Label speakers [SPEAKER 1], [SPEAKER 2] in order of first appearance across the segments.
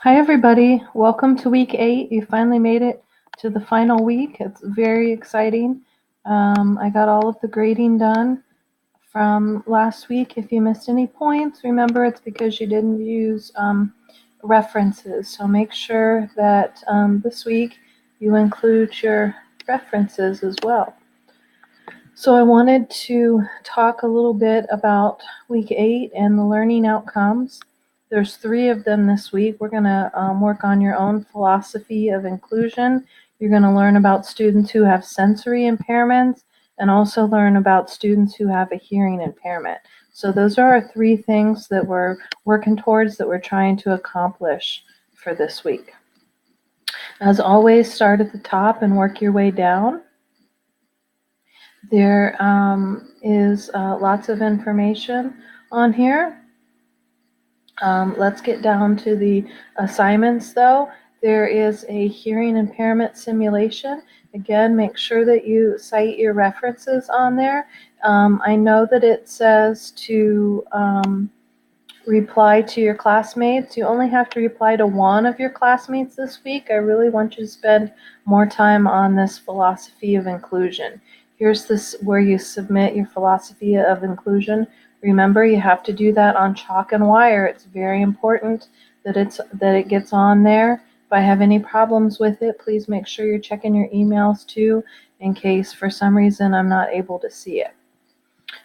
[SPEAKER 1] Hi everybody, welcome to week 8. You finally made it to the final week. It's very exciting. I got all of the grading done from last week. If you missed any points, remember it's because you didn't use references. So make sure that this week you include your references as well. So I wanted to talk a little bit about week 8 and the learning outcomes. There's 3 of them this week. We're going to work on your own philosophy of inclusion. You're going to learn about students who have sensory impairments and also learn about students who have a hearing impairment. So those are our 3 things that we're working towards, that we're trying to accomplish for this week. As always, start at the top and work your way down. There is lots of information on here. Let's get down to the assignments though. There is a hearing impairment simulation. Again, make sure that you cite your references on there. I know that it says to reply to your classmates. You only have to reply to 1 of your classmates this week. I really want you to spend more time on this philosophy of inclusion. Here's this where you submit your philosophy of inclusion. Remember, you have to do that on chalk and wire. It's very important that it gets on there. If I have any problems with it, please make sure you're checking your emails too, in case for some reason I'm not able to see it.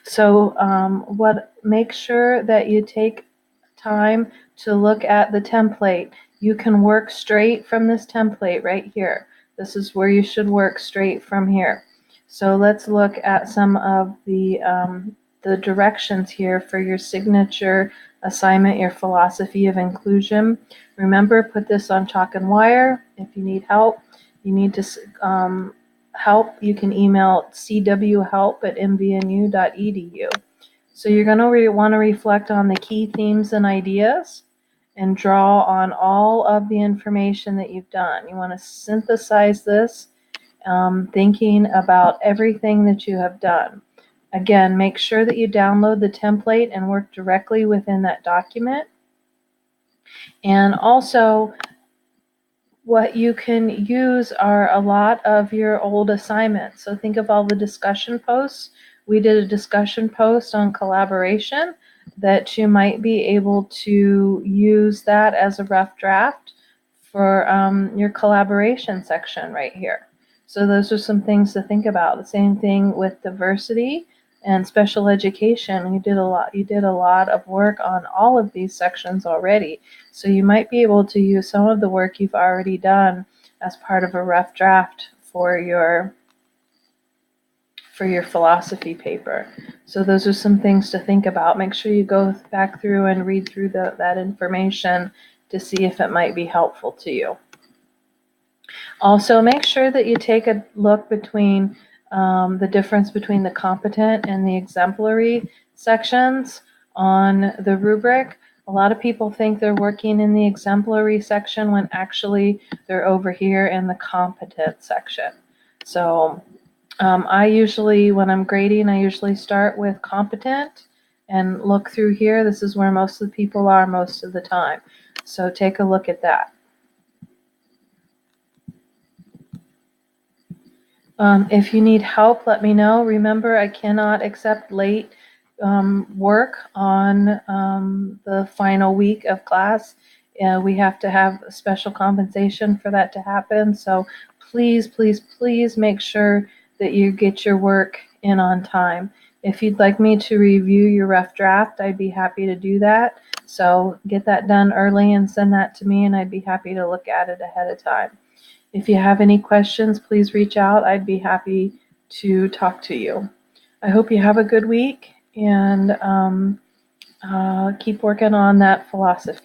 [SPEAKER 1] So make sure that you take time to look at the template. You can work straight from this template right here. This is where you should work straight from here. So let's look at some of the directions here for your signature assignment, your philosophy of inclusion. Remember, put this on chalk and wire. If you need help, you need to you can email cwhelp@mvnu.edu. So you're going to want to reflect on the key themes and ideas and draw on all of the information that you've done. You want to synthesize this, thinking about everything that you have done. Again, make sure that you download the template and work directly within that document. And also, what you can use are a lot of your old assignments. So think of all the discussion posts. We did a discussion post on collaboration that you might be able to use that as a rough draft for your collaboration section right here. So those are some things to think about. The same thing with diversity and special education. You did a lot of work on all of these sections already. So you might be able to use some of the work you've already done as part of a rough draft for your philosophy paper. So those are some things to think about. Make sure you go back through and read through that information to see if it might be helpful to you. Also, make sure that you take a look between the difference between the competent and the exemplary sections on the rubric. A lot of people think they're working in the exemplary section when actually they're over here in the competent section. So I usually, when I'm grading, I usually start with competent and look through here. This is where most of the people are most of the time. So take a look at that. If you need help, let me know. Remember, I cannot accept late work on the final week of class. We have to have special compensation for that to happen. So please, please, please make sure that you get your work in on time. If you'd like me to review your rough draft, I'd be happy to do that. So get that done early and send that to me, and I'd be happy to look at it ahead of time. If you have any questions, please reach out. I'd be happy to talk to you. I hope you have a good week, and keep working on that philosophy.